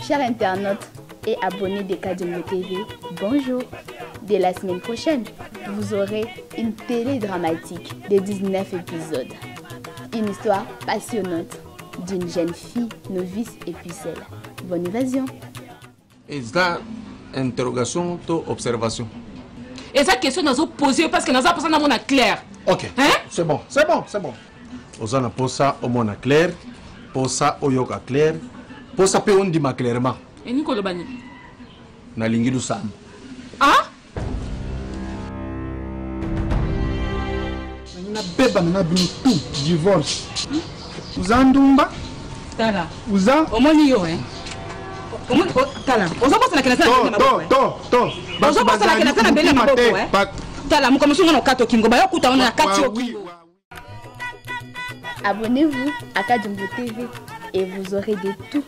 Chers internautes et abonnés de Kadjumbo TV, bonjour. Dès la semaine prochaine, vous aurez une télé dramatique de 19 épisodes. Une histoire passionnante d'une jeune fille novice et pucelle. Bonne évasion. Est-ce ça interrogation ou observation? Et cette question nous a posé parce que nous avons besoin d'un clair. Ok, hein? C'est bon. Nous avons posé ça au moins clair, posé ça au yoga clair. Pour ça, on dit clairement. Et Nicolas Bani? Na lingi sam. Ah? Na beba na binu tout divorce. Vous en dumba? Tala. Vous en? Au moins yo hein. Au moins tala. On s'en passe na kena sana. To. On s'en passe na kena sana belle na boko hein. Tala, mu comme si on a kato kingo ba yokuta on a katio kingo. Abonnez-vous à Kadjumbo TV et vous aurez de tout.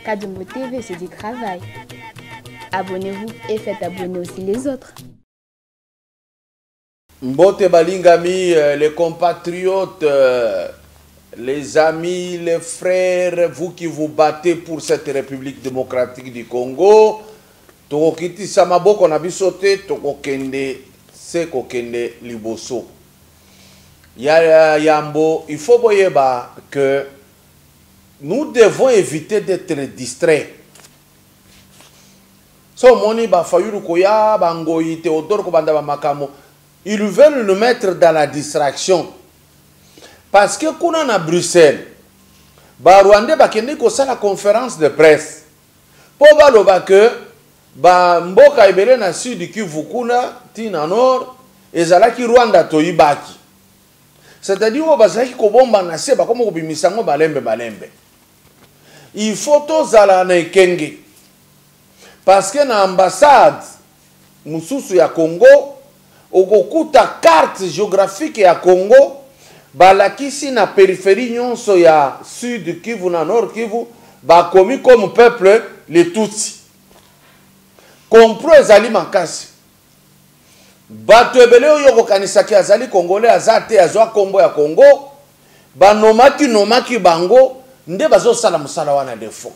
Kadjumbo TV, c'est du travail. Abonnez-vous et faites abonner aussi les autres. Mbote Balingami, les compatriotes, les amis, les frères, vous qui vous battez pour cette République démocratique du Congo, Tokokiti Samaboko Nabisote, Tokokende, Sekokende Liboso. Yambo, il faut boyeba que nous devons éviter d'être distraits. So moni ba fayuru koya bangoyi Théodore Kobanda ba makamo, ils veulent nous mettre dans la distraction. Parce que kuna na Bruxelles, ba Rwanda ba kende ko sala conférence de presse. Po ba loba que ba mboka ibele na sud Kivu kuna tina nord ezalaki Rwanda toyibaki. C'est-à-dire que bazaki ko bomba na se ba komo ko bimisango balembe. Il faut tous aller Kenge. Parce que dans l'ambassade Mususu ya Congo, okokuta carte géographique ya Congo, balakisi na périphérie nyonso ya sud Kivu na nord Kivu, ba komi comme peuple les Tutsi. Kompro ezali makasi. Bato ebele oyo kokanisaki azali Congolais azate azwa kombo ya Congo, ba nomaki bango. Nde bazo sala musala wana defo.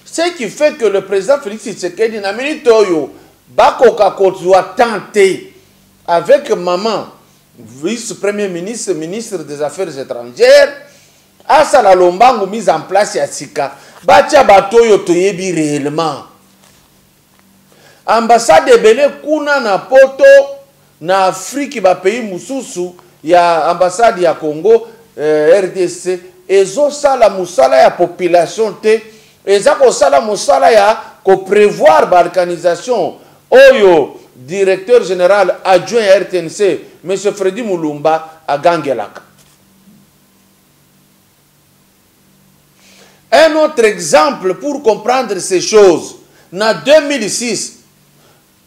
Ce qui fait que le président Félix Tshisekedi na minute oyo bakoka kozwa tenter avec maman vice-premier ministre, ministre des Affaires étrangères, asala lombango mise en place ya sika. Batia bato oyo toyebi réellement. Ambassade belé kuna na poto na Afrique ba pays mususu ya ambassade ya Congo RDC. Ezo sala musala ya population te, ezako sala musala ya ko prévoir l'organisation. Oyo directeur général adjoint à RTNC, M. Freddy Mulumba à Gangelaka. Un autre exemple pour comprendre ces choses, en 2006,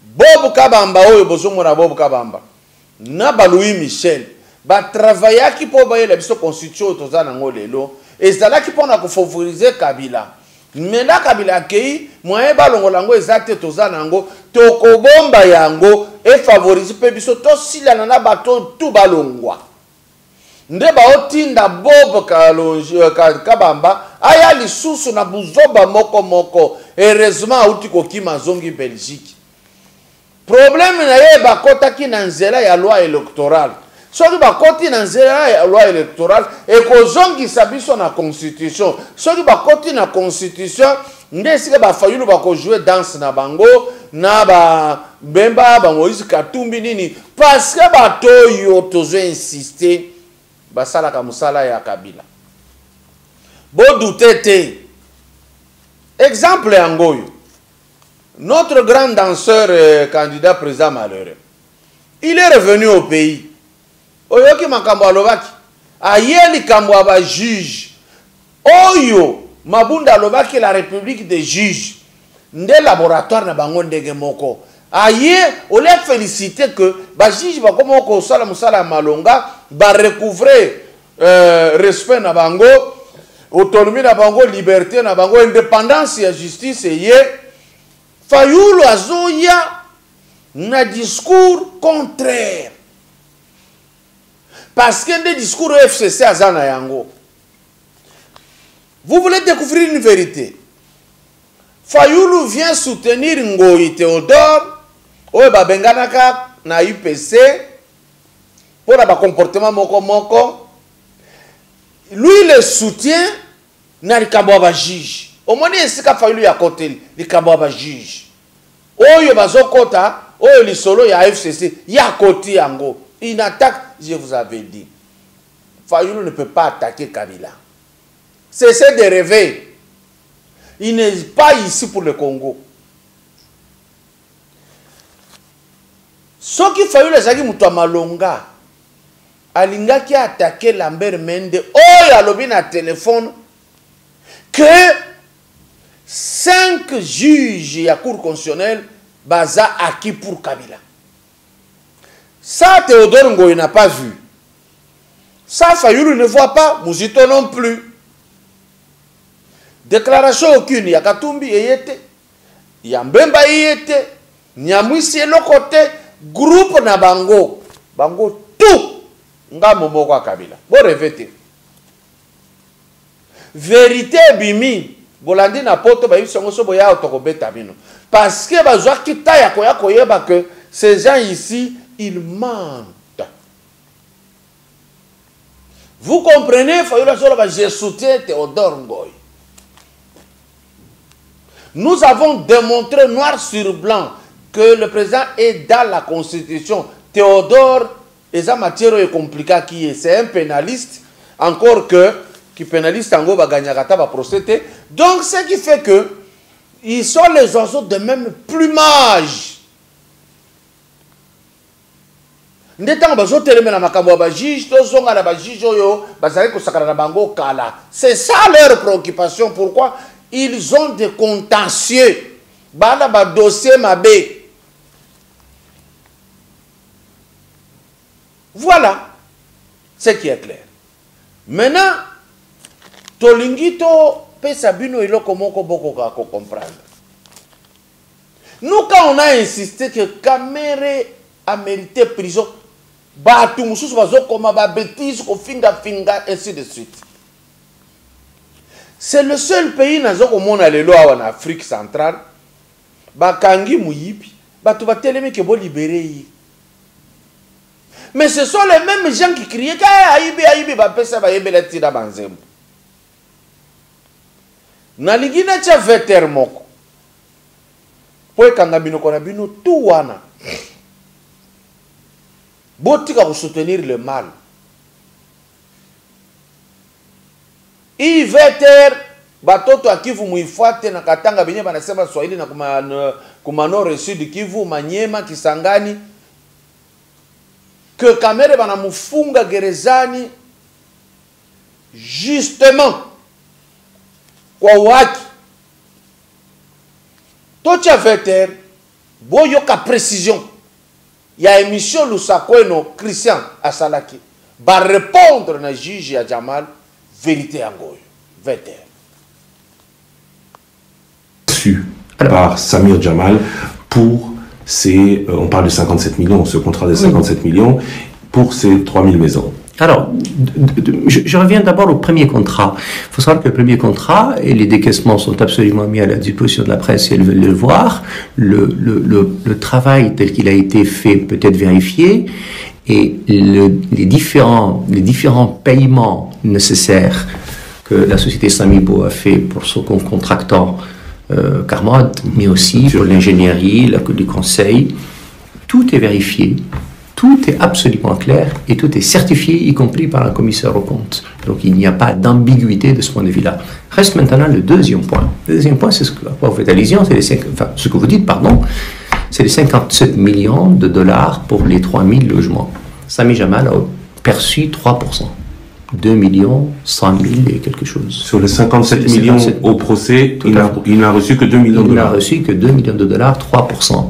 Bob Kabamba oyo bozomona Bob Kabamba, na Louis Michel. Ba travaillaki po ba la biso constitution tozana ngolelo ezalaki pona ko favoriser Kabila Mena Kabila akei moyen balongolango ezate tozanango tokobomba yango et favoriser pe biso to sila na bato tout balongwa. Nde baotinda Bob Kabamba aya lisusu na buzoba moko heureusement auti kokima zongi Belgique. Problème na ye bakotaki na nzela ya loi électorale. Soki bakoti na nzela ya loi électorale ekozongisa biso na constitution. Soki bakoti na constitution nde sika bafayulu bakojouer danse na bango na ba Bemba ba Moïse Katumbi nini parce que bato yo tozo insister basala ka musala ya Kabila. Bo doutete. Exemple yangoyo. Notre grand danseur candidat président malheureux. Il est revenu au pays. Oyoki makambo alobaki. Ayeli kambo aba juge. Oyo mabunda alobaki la République des juges. Nde laboratoire na bango ndenge moko. Aye, on les féliciter que ba juge ba komo ko sala musala malonga ba recouvrer respect na bango, autonomie na bango, liberté na bango, indépendance et justice ye. Fayulu azoya na discours contraire. Parce que des discours FCC azana yango. Vous voulez découvrir une vérité. Fayulu vient soutenir Ngoyi Théodore, oyo babenganaka na UPC, pour le comportement moko. Lui le soutient na likambo ba juge. Au moins esika Fayulu ya côté likambo ba juge. Oyo bazokota, oyo lisolo ya FCC ya côté yango. Une attaque, je vous avais dit. Fayulu ne peut pas attaquer Kabila. Cessez de rêver. Il n'est pas ici pour le Congo. Ce qui Fayulu ezaki mutu malonga. Alingaki attaquer Lambert Mende. Oh, alobi na téléphone que 5 juges à Cour constitutionnelle baza acquis pour Kabila. Ça, Théodore Ngoyi n'a pas vu. Ça, Fayulu ne voit pas. Mouzito non plus. Déclaration aucune. Il y a Katumbi et Yete. Il y a Mbemba et Yete. Nyamwisi et Lokote. Groupe na bango. Bango tout. Nga momoko a Kabila. Bon répétez. Vérité bimi. Bolandi na poto ba yusongo so boya otokobeta bino. Parce que bazwa kita ya koya koyeba que ces gens ici ils mentent. Vous comprenez, je soutiens Théodore Ngoyi. Nous avons démontré noir sur blanc que le président est dans la Constitution. Théodore, et matière est compliquée qui est. C'est un pénaliste, encore que, qui pénaliste en gros, Ganyagata va procéder. Donc, ce qui fait que, ils sont les oiseaux de même plumage. C'est ça leur préoccupation. Pourquoi? Ils ont des contentieux. Dossier mabé. Voilà ce qui est clair. Maintenant, Tolingito Pesabino il komoko boko comprendre. Nous, quand on a insisté que Kamere a mérité prison, batu mususu bazokoma ba bêtise ko finga ainsi de suite. C'est le seul pays nazokomona lelo en Afrique centrale bakangi muyipi batu batelemi ke bo libérer. Mais ce sont les mêmes gens qui criaient que aïbi ba pesa ba yebela tida banzembo. Na ligina cha veter moko. Po kanga bino kona bino tout wana. Botika pour soutenir le mal. Iveter batoto akivu muifuate na katanga benye banasema Swahili na kumano reçu de Kivu Manyema Kisangani que Kamere banamufunga gerezani justement kwa waki. Tocha veter boyoka précision. Il y a émission Lusakweno Christian Asalaki va répondre na juge ya Jamal vérité angoyo veter. perçu par Samir Jamal pour ces, on parle de 57 millions, ce contrat de 57 millions, pour ces 3000 maisons? Alors, je reviens d'abord au premier contrat. Il faut savoir que le premier contrat, et les décaissements sont absolument mis à la disposition de la presse si elle veut le voir, le travail tel qu'il a été fait peut être vérifié, et les différents paiements nécessaires que la société Samibo a fait pour son contractant Carmod, mais aussi pour l'ingénierie, le conseil, tout est vérifié. Tout est absolument clair et tout est certifié, y compris par un commissaire aux comptes. Donc il n'y a pas d'ambiguïté de ce point de vue-là. Reste maintenant le deuxième point. Le deuxième point, c'est ce que vous faites allusion, ce que vous dites, pardon, c'est les 57 millions de dollars pour les 3000 logements. Samir Jamal a perçu 3%. 2 100 000 et quelque chose. Sur les 57 millions au procès, il n'a reçu que 2 millions de dollars. Il n'a reçu que 2 millions de dollars, 3%.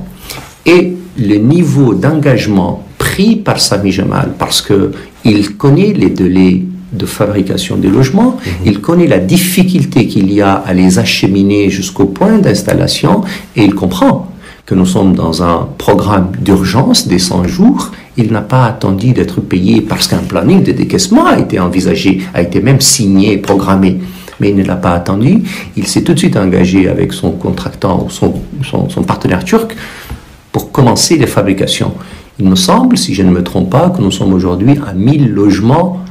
Et le niveau d'engagement pris par Samir Jamal, parce qu'il connaît les délais de fabrication des logements, il connaît la difficulté qu'il y a à les acheminer jusqu'au point d'installation, et il comprend que nous sommes dans un programme d'urgence des 100 jours. Il n'a pas attendu d'être payé parce qu'un planning de décaissement a été envisagé, a été même signé, programmé. Mais il ne l'a pas attendu. Il s'est tout de suite engagé avec son contractant, son partenaire turc, pour commencer les fabrications. Il me semble, si je ne me trompe pas, que nous sommes aujourd'hui à 1000 logements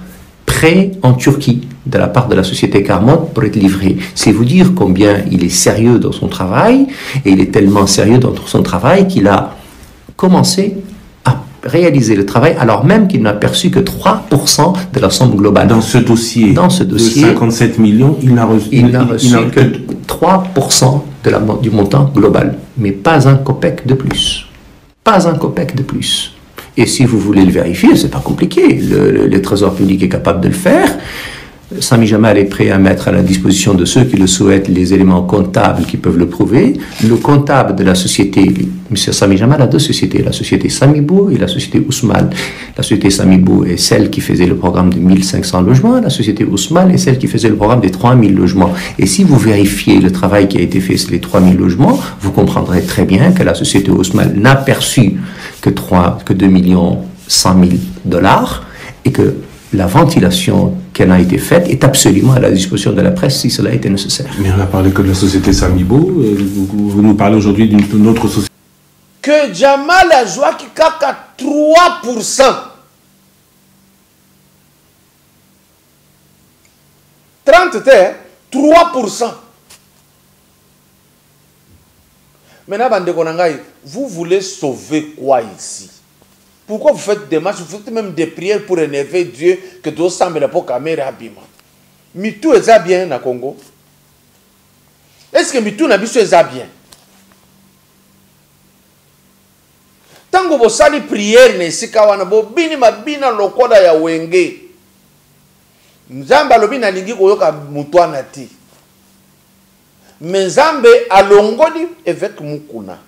prêts en Turquie de la part de la société Carmod pour être livrés. C'est vous dire combien il est sérieux dans son travail, et il est tellement sérieux dans son travail qu'il a commencé à réaliser le travail alors même qu'il n'a perçu que 3% de la somme globale. Dans ce dossier de 57 millions, il n'a reçu que 3% du montant global, mais pas un copec de plus. Pas un copec de plus. Et si vous voulez le vérifier, c'est pas compliqué. Le Trésor public est capable de le faire. Samir Jamal est prêt à mettre à la disposition de ceux qui le souhaitent les éléments comptables qui peuvent le prouver. Le comptable de la société, M. Samir Jamal a deux sociétés, la société Samibo et la société Ousmane. La société Samibo est celle qui faisait le programme de 1500 logements, la société Ousmane est celle qui faisait le programme des 3000 logements. Et si vous vérifiez le travail qui a été fait sur les 3000 logements, vous comprendrez très bien que la société Ousmane n'a perçu que 2 100 000 dollars et que la ventilation qu'elle a été faite est absolument à la disposition de la presse si cela était nécessaire. Mais on n'a parlé que de la société Samibo. Vous nous parlez aujourd'hui d'une autre société. Que Jamal a joué qui caca 3%. 30 terres, 3%. Maintenant, vous voulez sauver quoi ici? Pourquoi vous faites des marches, vous faites même des prières pour énerver Dieu que tout semble la caméra abîma? Mitou est bien na Congo? Est-ce que Mitou n'a est bien? Tant que vous sali prière ne sikawana bo bini mabina lokoda ya wenge. Nzamba lobina lingi koyoka mutwana ti. Menzambe alongoli évêque Mukuna.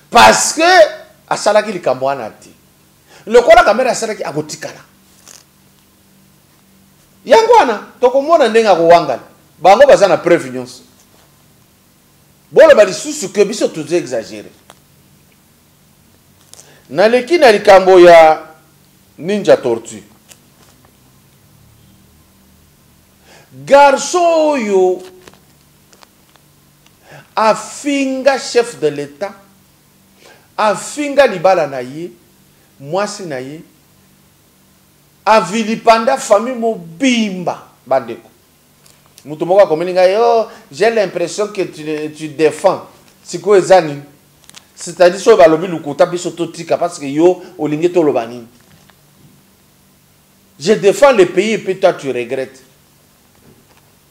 Parce que asalaki likambo wana ti lokola kamera asalaki akotikala yango wana tokomona ndenga kowangana bango baza na preuve nyonso boloba lisusu ke biso tozo exagere naleki na likambo ya Ninja Tortue garçon oyo afinga chef de l'État afinga libala na ye mwasi na ye avilipanda famille mobimba bandeko mutu moko akomeli ngai yo j'ai l'impression que tu défends siko ezani c'est-à-dire so balobi lukuta biso totika parce que yo olingi toloba nini je défends le pays et puis toi tu regrettes.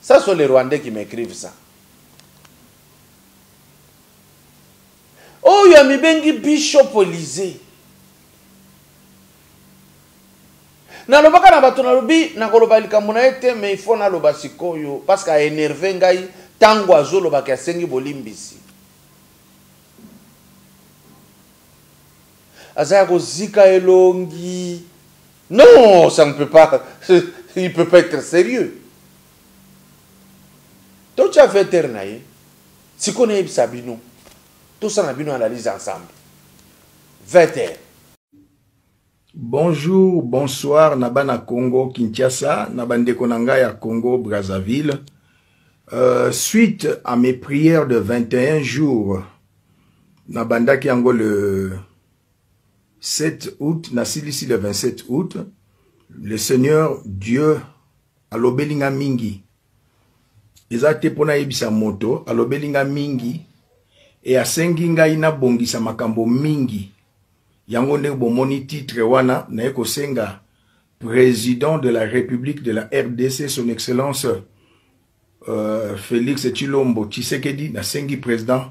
Ça sont les Rwandais qui m'écrivent ça. Oh, yami bengi Bishop Olysée. Na lobaka na bato na lobi na koloba likambo na ete mais il faut na loba sikoyo parce qu'a énervé ngai tango azoloba ka sengi bolimbisi. Azaya ko zika elongi. Non, ça ne peut pas, il ne peut pas être sérieux. Donc, tu as fait ternaï. Si qu'on est Sabino, tout ça, on analyse ensemble. 20h. Bonjour, bonsoir, Nabana Congo, Kinshasa, Nabande Konanga Congo, Brazzaville. Suite à mes prières de 21 jours, Nabanda Kiango le 7 août, Nasilisi le 27 août, le Seigneur Dieu alobelinga mingi. Ezate pona yebisa moto, alobelinga mingi, et asengi ngai na bongisa makambo mingi. Yango ne bomoni titre wana na eko senga président de la République de la RDC, son excellence Félix Tshilombo Tshisekedi, na sengi président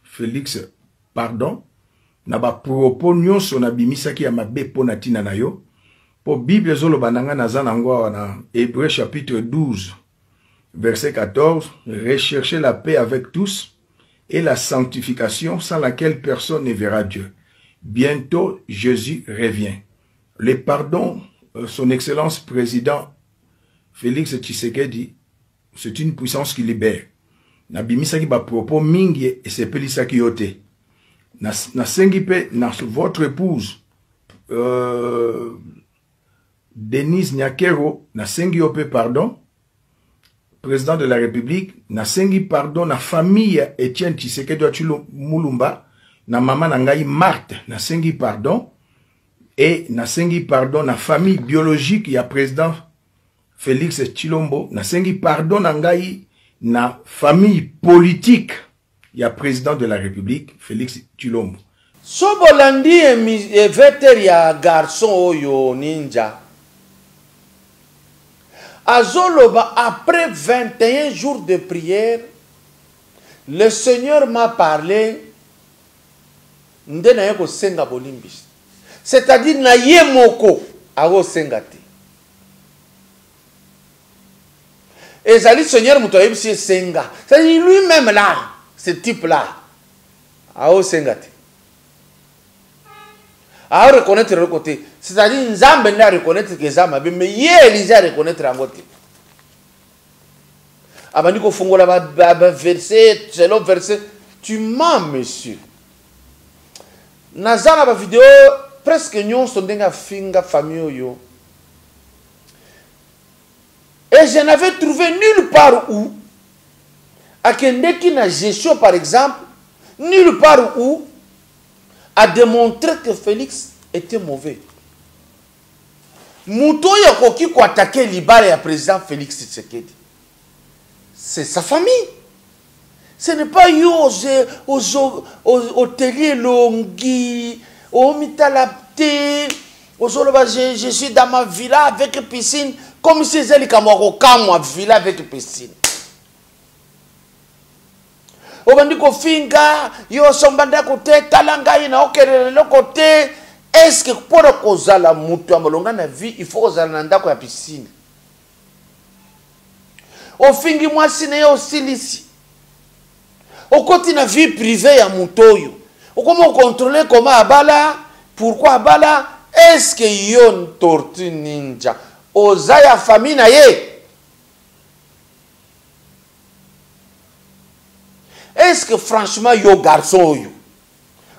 Félix, pardon, na ba propos nyonso na bimisaki ya mabe pona tina na yo. Po Bible zolo bananga na zanangwa wana, Hébreux chapitre 12, verset 14, recherchez la paix avec tous et la sanctification sans laquelle personne ne verra Dieu. Bientôt, Jésus revient. Le pardon, son excellence président Félix Tshisekedi, c'est une puissance qui libère. Nabimisaki ba propos mingi et c'est pelisaki yote. Na sengi pe na votre épouse Denise Nyakero, na sengi yope pardon. Président de la République, na sengi pardon na famille Etienne Tshisekedi Achilo Mulumba. Na maman nangai Marthe, na sengi pardon, et na sengi pardon na famille biologique ya président Félix Tshilombo, na sengi pardon nangai na famille politique ya président de la République Félix Tshilombo. Sobolandi e veter ya garçon oyo ninja. Azoloba, après 21 jours de prière, le Seigneur m'a parlé. C'est-à-dire na yemoko ago sengati. Et Zali Seigneur Moutoyeb c'est senga. C'est-à-dire lui-même là, ce type-là, ago sengati. A reconnaître le côté. C'est-à-dire Nzambe n'a reconnaître que Zama, mais yé Elisa reconnaître en côté. Abandiko fongola ba verset, selon verset, tu mens monsieur. Nazana ba vidéo presque nyon sondenga finga famille yo. Et je n'avais trouvé nulle part où à Kendeki na gestion par exemple, nulle part où a démontré que Félix était mauvais. Mouto ya koki ko attaquer libare ya président Félix Tshisekedi. C'est sa famille. Ce n'est pas yo au télé longi, au mitalapte, je suis dans ma villa avec piscine, comme si c'était ma villa avec piscine. Au bandi ko finga, yo sombanda côté, talanga ina okere le côté. Est-ce que pour kozala mutu amalonga na vie, il faut kozala na ndako ya piscine? Au fingi moi sine yo silisi. Au côté de la vie privée à Moutoyo. Comment contrôler comment Abala? Pourquoi Abala? Est-ce que yon tortue ninja? Ozaya famille na ye? Est-ce que franchement yo garçon yo?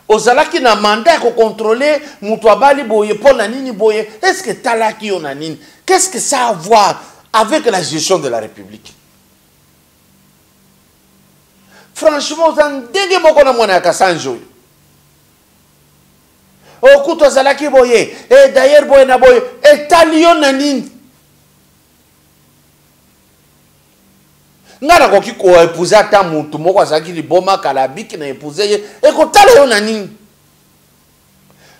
Ozala qui na mandat pour contrôler Moutouabali boye pour nanini boye? Est-ce que talaki yo nanini? Qu'est-ce que ça a à voir avec la gestion de la République? Franchement, vous avez dit que vous avez Kassanjo. Au coup, vous avez boye. Et d'ailleurs, boye na boye. Et talion nanin. Ngana koki ko épouser ta mutu moko azaki liboma kalabiki na épouser et ko talion nanin.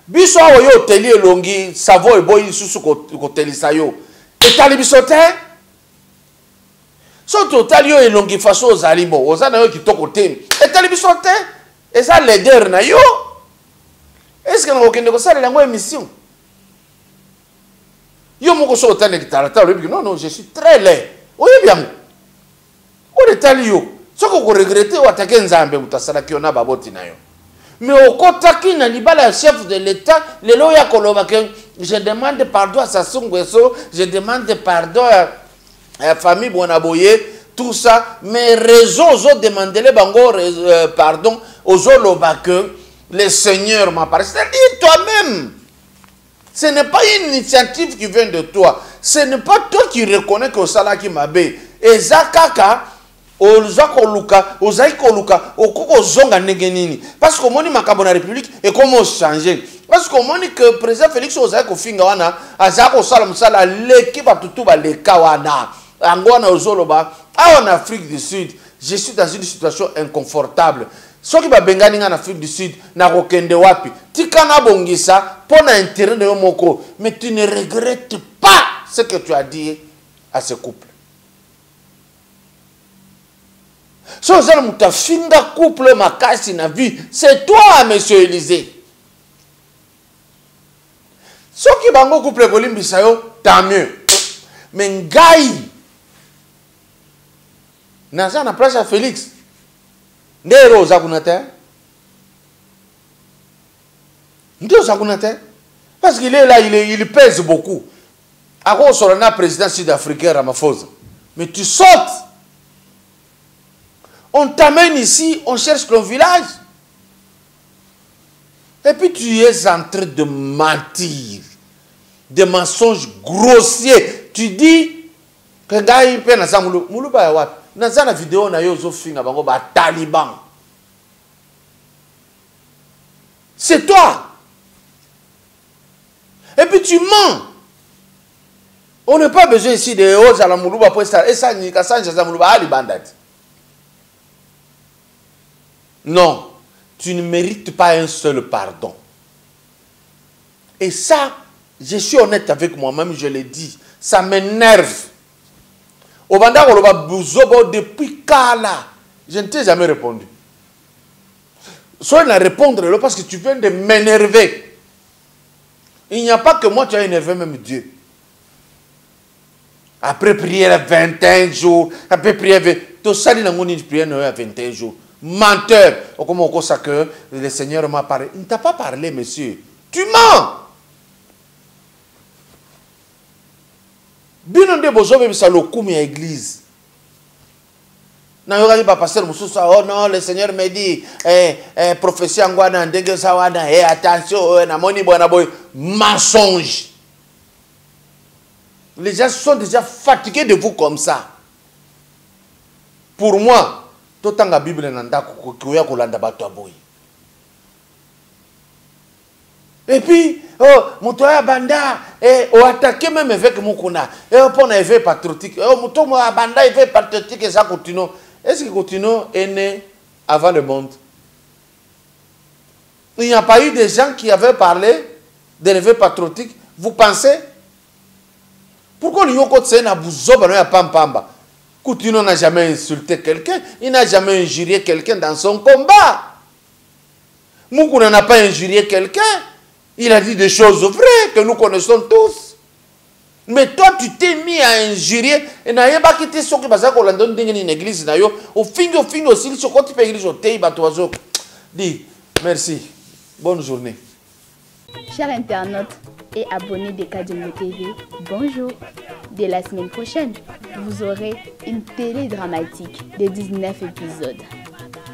Biso oyo teli elongi savo e boyi susu ko telisa yo. Et tali bisote. Surtout, talio et longi façon aux alibo, aux anayo qui toko tem. Et talibisote, et ça leader na yo. Est-ce que nous avons ça la émission? Yo moko so tane qui tarata, non, je suis très laid. Oui bien. O de talio. Ce qu'on regrette ou attaquer Nzambe ou tasala ki ona baboti na yo. Mais au kotaki na libala chef de l'État, le loya koloba que je demande pardon à Sassou Nguesso, je demande pardon à la famille Bonaboye tout ça, mais réseaux ont demandé les bango, pardon, aux loba que le Seigneur m'a parlé. C'est-à-dire toi-même. Ce n'est pas une initiative qui vient de toi. Ce n'est pas toi qui reconnais que ça qui m'a bé. Et Zakaka, Ozakoluka, Ozaikoluka, Okoko Negenini. Parce que moni makabo na République et comment changer. Parce que moni que le président Félix Ozaiko Fingawana, Azako Salam Sala, l'équipe a tout le Kawana, Angwana Ozoloba, en Afrique du Sud, je suis dans une situation inconfortable. Ce qui va bengani en Afrique du Sud, na rokende wapi, tikana bongisa, pour l'intérêt de Yomoko, mais tu ne regrettes pas ce que tu as dit à ce couple. Si vous avez un couple makasi na vie, c'est toi, monsieur Élysée. Si vous avez un couple kolimbisayo, tant mieux. Mais ngai, naza na place à Félix. Ndero zakunate. Ndero zakunate. Parce qu'il est là, il pèse beaucoup. Ako solana président sud-africain Ramaphosa. Mais tu sautes. On t'amène ici, on cherche ton village. Et puis tu es en train de mentir. Des mensonges grossiers. Tu dis que gars il peine à ça moulou ba wat. Dans la vidéo na yo zo finga bango ba taliban. C'est toi. Et puis tu mens. On n'a pas besoin ici de hauts à la moulou ba pour ça et ça ni ka sanja za moulou ba ali bandit. Non, tu ne mérites pas un seul pardon. Et ça, je suis honnête avec moi-même, je l'ai dit, ça m'énerve. Au Banda Koloba Bouzobo, depuis Kala, je ne t'ai jamais répondu. Sois à répondre parce que tu viens de m'énerver. Il n'y a pas que moi, tu as énervé même Dieu. Après prière 21 jours, après prière, tu as prière 21 jours. Menteur. Comment on sait que le Seigneur m'a parlé? Il ne t'a pas parlé, monsieur. Tu mens. Bien de bozo même ça le koumi à l'église. Na yoga pas passer mususa oh non le Seigneur me dit prophétie angwana ndenge sawana attention na moni bona boy mensonge. Les gens sont déjà fatigués de vous comme ça. Pour moi, totanga Bible nanda kuya kolanda bato aboy. Et puis, oh, Moutoya Banda, on attaqué même avec Moukouna. Et on prend un effet patriotique. Oh, Moutoya Banda, effet patriotique, et ça continue. Est-ce que continue est né avant le monde? Il n'y a pas eu des gens qui avaient parlé de l'effet patriotique. Vous pensez? Pourquoi l'Yoko Tse n'a pas Pampamba? Coutinho n'a jamais insulté quelqu'un. Il n'a jamais injurié quelqu'un dans son combat. Moukouna n'a pas injurié quelqu'un. Il a dit des choses vraies que nous connaissons tous. Mais toi, tu t'es mis à injurier. Et n'a pas quitté ce qui va qu'on donne une église. Au fin aussi, ce qu'on peut église au thé, dis merci. Bonne journée. Chers internautes et abonnés de Kadimbo TV, bonjour. Dès la semaine prochaine, vous aurez une télé dramatique de 19 épisodes.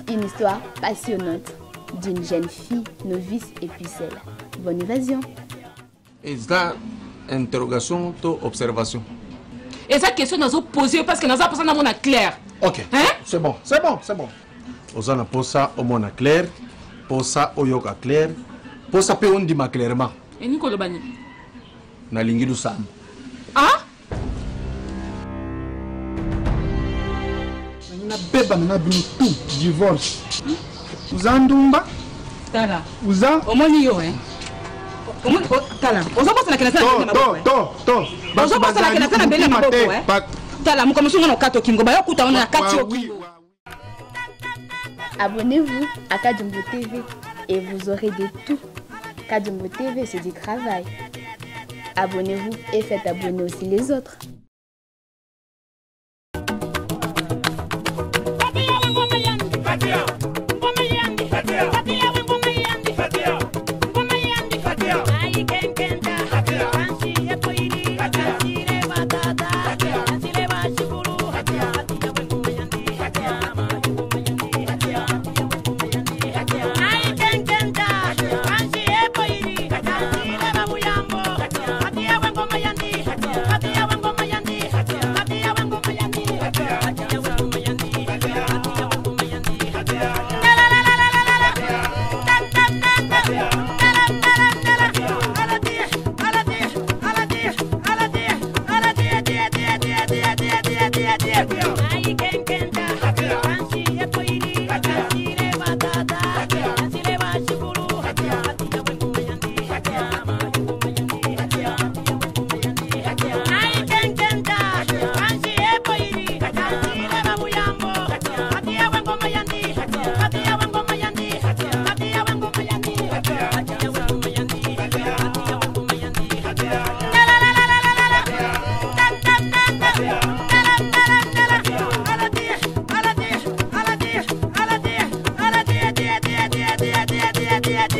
Une histoire passionnante d'une jeune fille novice et pucelle. Bonne évasion. Et ça, interrogation ou observation? Et ça, question nous a posé parce que nous avons posé dans mon clair. Ok. Hein? C'est bon. Nous avons posé ça au mon clair, pour ça au yoga clair, pour ça on dit clairement. Et nous quoi bani? Na lingi du sam. Ah? Na beba na tout divorce. Uzandumba? Tala. Uza? Omoni yo hein. Omoni tala. Ozo pasa na kena sana na maboko. To. Ozo pasa na kena sana mbele maboko hein. Tala muko musunga no kato kingo ba yokuta ona kati yo. Abonnez-vous à Kadimbo TV et vous aurez de tout. Kadimbo TV, c'est du travail. Abonnez-vous et faites abonner aussi les autres. Fatia.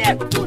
net.